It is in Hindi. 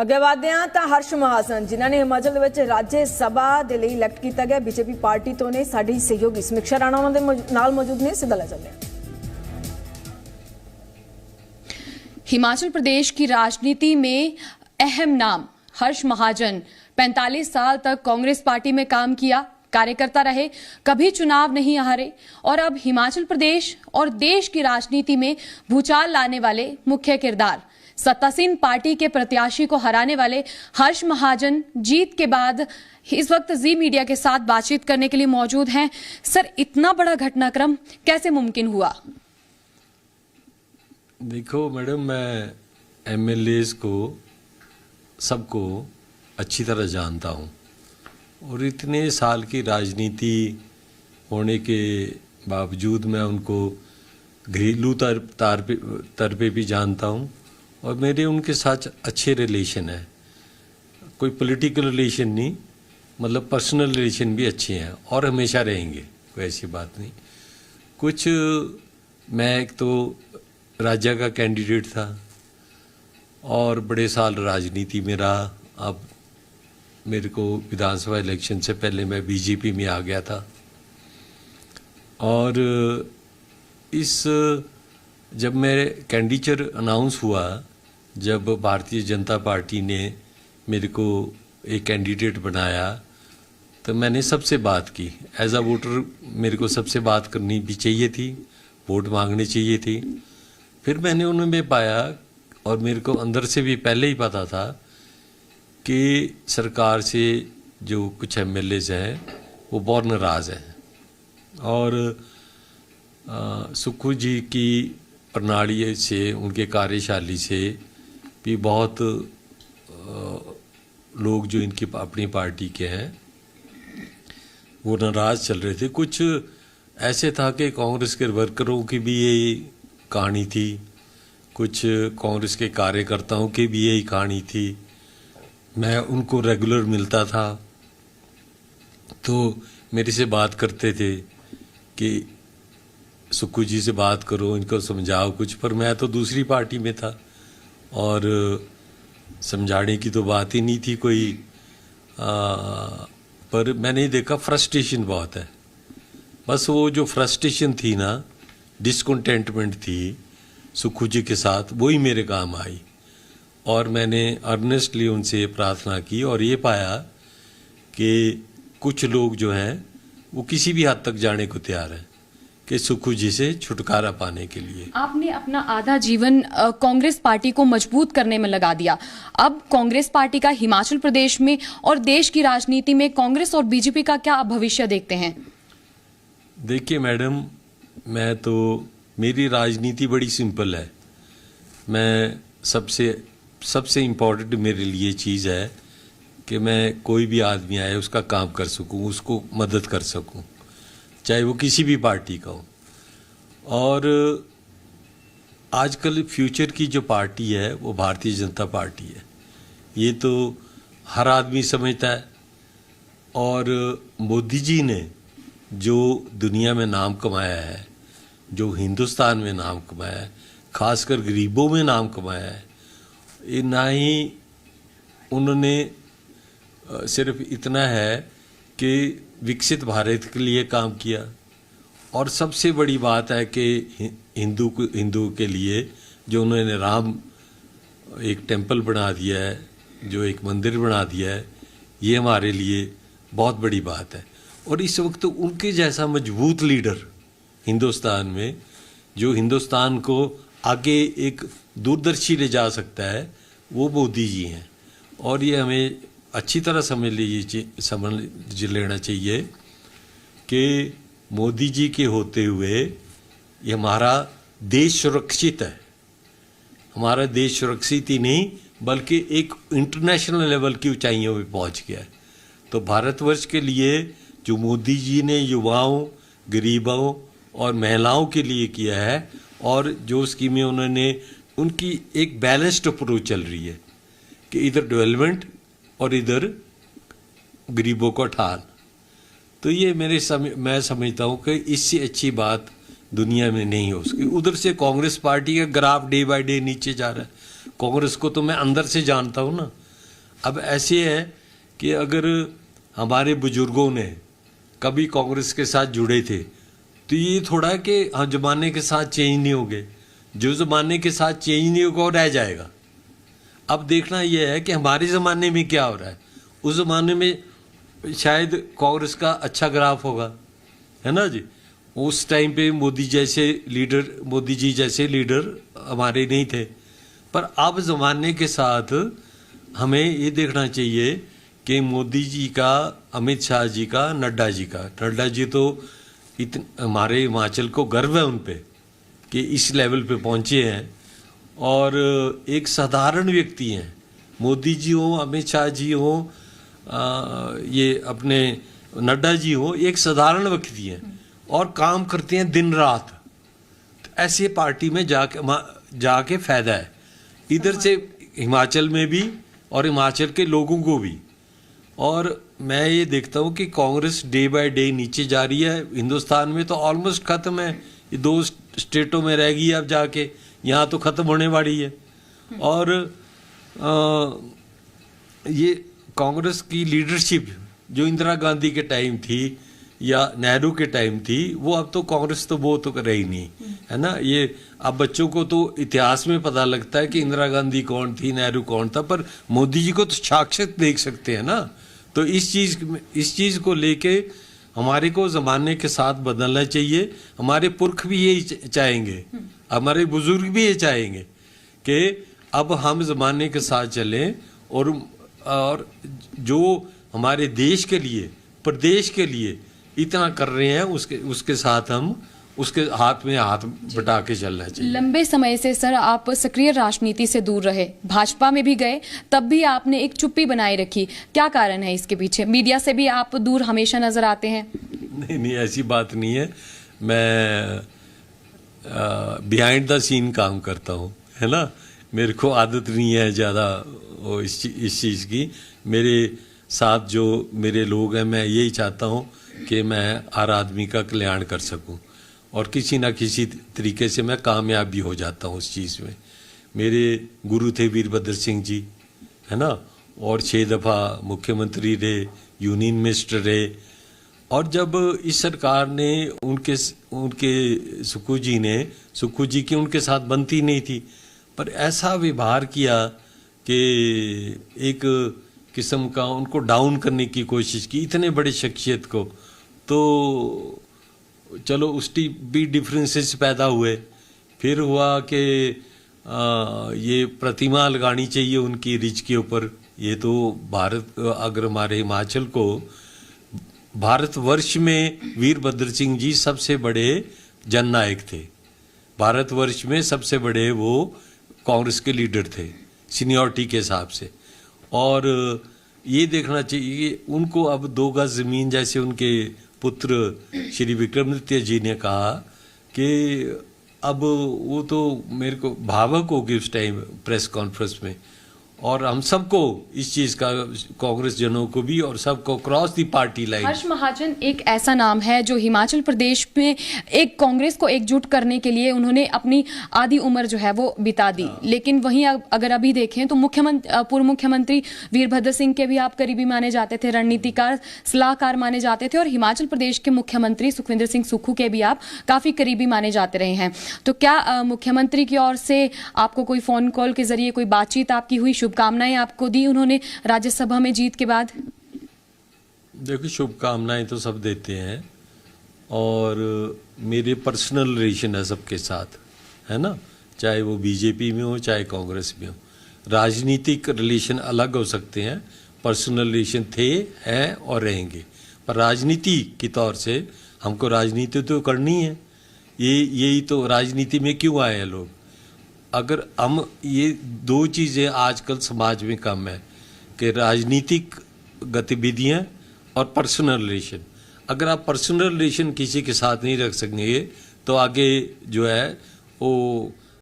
ਅੱਗੇ ਵਧਦੇ ਹਾਂ ਤਾਂ ਹਰਸ਼ ਮਹਾਜਨ ਜਿਨ੍ਹਾਂ ਨੇ ਹਿਮਾਚਲ ਦੇ ਵਿੱਚ ਰਾਜ ਸਭਾ ਦੇ ਲਈ ਇਲੈਕਟ ਕੀਤਾ ਗਿਆ बीजेपी पार्टी ਤੋਂ ਨੇ ਸਾਡੀ ਸਹਿਯੋਗੀ ਸਮੀक्षा ਰਾਣਾ ਉਹਨਾਂ ਦੇ ਨਾਲ ਮੌਜੂਦ ਨੇ ਸਿੱਧਾ ਲੈ ਚੱਲਦੇ ਹਾਂ। हिमाचल प्रदेश की राजनीति में अहम नाम हर्ष महाजन 45 साल तक कांग्रेस पार्टी में काम किया, कार्यकर्ता रहे, कभी चुनाव नहीं हारे और अब हिमाचल प्रदेश और देश की राजनीति में भूचाल लाने वाले मुख्य किरदार सत्तासीन पार्टी के प्रत्याशी को हराने वाले हर्ष महाजन जीत के बाद इस वक्त जी मीडिया के साथ बातचीत करने के लिए मौजूद हैं। सर, इतना बड़ा घटनाक्रम कैसे मुमकिन हुआ? देखो मैडम, मैं एमएलएज को सबको अच्छी तरह जानता हूँ और इतने साल की राजनीति होने के बावजूद मैं उनको घरेलू तौर पे भी जानता हूँ और मेरे उनके साथ अच्छे रिलेशन है। कोई पॉलिटिकल रिलेशन नहीं, मतलब पर्सनल रिलेशन भी अच्छे हैं और हमेशा रहेंगे, कोई ऐसी बात नहीं। कुछ मैं एक तो राज्य का कैंडिडेट था और बड़े साल राजनीति में रहा। अब मेरे को विधानसभा इलेक्शन से पहले मैं बीजेपी में आ गया था और इस जब मेरे कैंडिडेचर अनाउंस हुआ, जब भारतीय जनता पार्टी ने मेरे को एक कैंडिडेट बनाया तो मैंने सबसे बात की। एज अ वोटर मेरे को सबसे बात करनी भी चाहिए थी, वोट मांगने चाहिए थी। फिर मैंने उनमें पाया और मेरे को अंदर से भी पहले ही पता था कि सरकार से जो कुछ एमएलएज हैं वो बहुत नाराज़ हैं और सुक्खू जी की प्रणाली से, उनके कार्यशैली से भी बहुत लोग जो इनकी अपनी पार्टी के हैं वो नाराज़ चल रहे थे। कुछ ऐसे था कि कांग्रेस के वर्करों की भी यही कहानी थी, कुछ कांग्रेस के कार्यकर्ताओं की भी यही कहानी थी। मैं उनको रेगुलर मिलता था तो मेरे से बात करते थे कि सुक्खू जी से बात करो, इनको समझाओ कुछ, पर मैं तो दूसरी पार्टी में था और समझाने की तो बात ही नहीं थी कोई। पर मैंने देखा फ्रस्ट्रेशन बहुत है। बस वो जो फ्रस्ट्रेशन थी ना, डिसकंटेंटमेंट थी सुक्खू जी के साथ, वही मेरे काम आई और मैंने अर्नेस्टली उनसे प्रार्थना की और ये पाया कि कुछ लोग जो हैं वो किसी भी हद तक जाने को तैयार हैं कि सुक्खू जी से छुटकारा पाने के लिए। आपने अपना आधा जीवन कांग्रेस पार्टी को मजबूत करने में लगा दिया। अब कांग्रेस पार्टी का हिमाचल प्रदेश में और देश की राजनीति में कांग्रेस और बीजेपी का क्या भविष्य देखते हैं? देखिए मैडम, मैं तो, मेरी राजनीति बड़ी सिंपल है। मैं सबसे इम्पोर्टेंट मेरे लिए चीज़ है कि मैं कोई भी आदमी आए उसका काम कर सकूं, उसको मदद कर सकूं, चाहे वो किसी भी पार्टी का हो। और आजकल फ्यूचर की जो पार्टी है वो भारतीय जनता पार्टी है, ये तो हर आदमी समझता है। और मोदी जी ने जो दुनिया में नाम कमाया है, जो हिंदुस्तान में नाम कमाया है, खासकर गरीबों में नाम कमाया है, ये ना ही उन्होंने सिर्फ इतना है कि विकसित भारत के लिए काम किया, और सबसे बड़ी बात है कि हिंदू के लिए जो उन्होंने राम एक टेंपल बना दिया है, जो एक मंदिर बना दिया है, ये हमारे लिए बहुत बड़ी बात है। और इस वक्त उनके जैसा मजबूत लीडर हिंदुस्तान में, जो हिंदुस्तान को आगे एक दूरदर्शी ले जा सकता है, वो मोदी जी हैं। और ये हमें अच्छी तरह समझ लेना चाहिए कि मोदी जी के होते हुए ये हमारा देश सुरक्षित है। हमारा देश सुरक्षित ही नहीं बल्कि एक इंटरनेशनल लेवल की ऊंचाइयों पे पहुंच गया है। तो भारतवर्ष के लिए जो मोदी जी ने युवाओं, गरीबों और महिलाओं के लिए किया है, और जो स्कीमें उन्होंने, उनकी एक बैलेंस्ड अप्रोच चल रही है कि इधर डेवलपमेंट और इधर गरीबों को ठाल। तो ये मैं समझता हूँ कि इससे अच्छी बात दुनिया में नहीं हो सकी। उधर से कांग्रेस पार्टी का ग्राफ डे बाय डे नीचे जा रहा है। कांग्रेस को तो मैं अंदर से जानता हूँ ना, अब ऐसे है कि अगर हमारे बुजुर्गों ने कभी कांग्रेस के साथ जुड़े थे तो ये थोड़ा कि हम जमाने के साथ चेंज नहीं होंगे, जो जमाने के साथ चेंज नहीं होगा वो रह जाएगा। अब देखना यह है कि हमारे ज़माने में क्या हो रहा है। उस ज़माने में शायद कांग्रेस का अच्छा ग्राफ होगा, है ना जी। उस टाइम पे मोदी जी जैसे लीडर हमारे नहीं थे। पर अब ज़माने के साथ हमें ये देखना चाहिए कि मोदी जी का, अमित शाह जी का, नड्डा जी तो हमारे हिमाचल को गर्व है उन पे कि इस लेवल पे पहुंचे हैं। और एक साधारण व्यक्ति हैं, मोदी जी हो, अमित शाह जी हो, ये अपने नड्डा जी हो, एक साधारण व्यक्ति हैं और काम करते हैं दिन रात। तो ऐसे पार्टी में जाके फायदा है, इधर से हिमाचल में भी और हिमाचल के लोगों को भी। और मैं ये देखता हूँ कि कांग्रेस डे बाय डे नीचे जा रही है। हिंदुस्तान में तो ऑलमोस्ट खत्म है, ये 2 स्टेटों में रह गई अब जाके, यहाँ तो खत्म होने वाली है। और ये कांग्रेस की लीडरशिप जो इंदिरा गांधी के टाइम थी या नेहरू के टाइम थी, वो अब तो कांग्रेस तो वो तो रही नहीं, है ना। ये अब बच्चों को तो इतिहास में पता लगता है कि इंदिरा गांधी कौन थी, नेहरू कौन था, पर मोदी जी को तो साक्षात देख सकते हैं ना। तो इस चीज़ को लेके हमारे को ज़माने के साथ बदलना चाहिए। हमारे पुरख भी यही चाहेंगे, हमारे बुजुर्ग भी ये चाहेंगे कि अब हम ज़माने के साथ चलें और जो हमारे देश के लिए, प्रदेश के लिए इतना कर रहे हैं उसके साथ हम उसके हाथ में हाथ बटा के चलना चाहिए। लंबे समय से सर आप सक्रिय राजनीति से दूर रहे, भाजपा में भी गए, तब भी आपने एक चुप्पी बनाए रखी, क्या कारण है इसके पीछे? मीडिया से भी आप दूर हमेशा नजर आते हैं। नहीं, ऐसी बात नहीं है। मैं बिहाइंड द सीन काम करता हूँ, है ना। मेरे को आदत नहीं है ज़्यादा इस चीज़ की। मेरे साथ जो मेरे लोग हैं, मैं यही चाहता हूँ कि मैं हर आदमी का कल्याण कर सकूं और किसी ना किसी तरीके से मैं कामयाब भी हो जाता हूं उस चीज़ में। मेरे गुरु थे वीरभद्र सिंह जी, है ना, और 6 दफ़ा मुख्यमंत्री रहे, यूनियन मिनिस्टर रहे। और जब इस सरकार ने उनके सुक्खू जी की उनके साथ बनती नहीं थी, पर ऐसा व्यवहार किया कि एक किस्म का उनको डाउन करने की कोशिश की, इतने बड़े शख्सियत को। तो चलो उसकी भी डिफरेंसेस पैदा हुए। फिर हुआ कि ये प्रतिमा लगानी चाहिए उनकी रिच के ऊपर। ये तो अगर हमारे हिमाचल को, भारतवर्ष में वीरभद्र सिंह जी सबसे बड़े जननायक थे। भारतवर्ष में सबसे बड़े वो कांग्रेस के लीडर थे सीनियरिटी के हिसाब से। और ये देखना चाहिए कि उनको अब 2 गज ज़मीन, जैसे उनके पुत्र श्री विक्रमादित्य जी ने कहा कि अब वो तो मेरे को भावुक हो गए उस टाइम प्रेस कॉन्फ्रेंस में। और हम सबको इस चीज का, कांग्रेस जनों को भी और सबको क्रॉस दी पार्टी लाइन। हर्ष महाजन एक ऐसा नाम है जो हिमाचल प्रदेश में एक कांग्रेस को एकजुट करने के लिए उन्होंने अपनी आधी उम्र जो है वो बिता दी। लेकिन वहीं अगर अभी देखें तो पूर्व मुख्यमंत्री वीरभद्र सिंह के भी आप करीबी माने जाते थे, रणनीतिकार, सलाहकार माने जाते थे, और हिमाचल प्रदेश के मुख्यमंत्री सुखविंदर सिंह सुक्खू के भी आप काफी करीबी माने जाते रहे हैं। तो क्या मुख्यमंत्री की ओर से आपको कोई फोन कॉल के जरिए कोई बातचीत आपकी हुई, शुभकामनाएं आपको दी उन्होंने राज्यसभा में जीत के बाद? देखो, शुभकामनाएं तो सब देते हैं और मेरे पर्सनल रिलेशन है सबके साथ, है ना, चाहे वो बीजेपी में हो चाहे कांग्रेस में हो। राजनीतिक रिलेशन अलग हो सकते हैं, पर्सनल रिलेशन थे, हैं और रहेंगे। पर राजनीति के तौर से हमको राजनीति तो करनी है। यही तो राजनीति में क्यों आए हैं लोग। अगर हम ये 2 चीज़ें आजकल समाज में कम है कि राजनीतिक गतिविधियां और पर्सनल रिलेशन। अगर आप पर्सनल रिलेशन किसी के साथ नहीं रख सकेंगे तो आगे जो है वो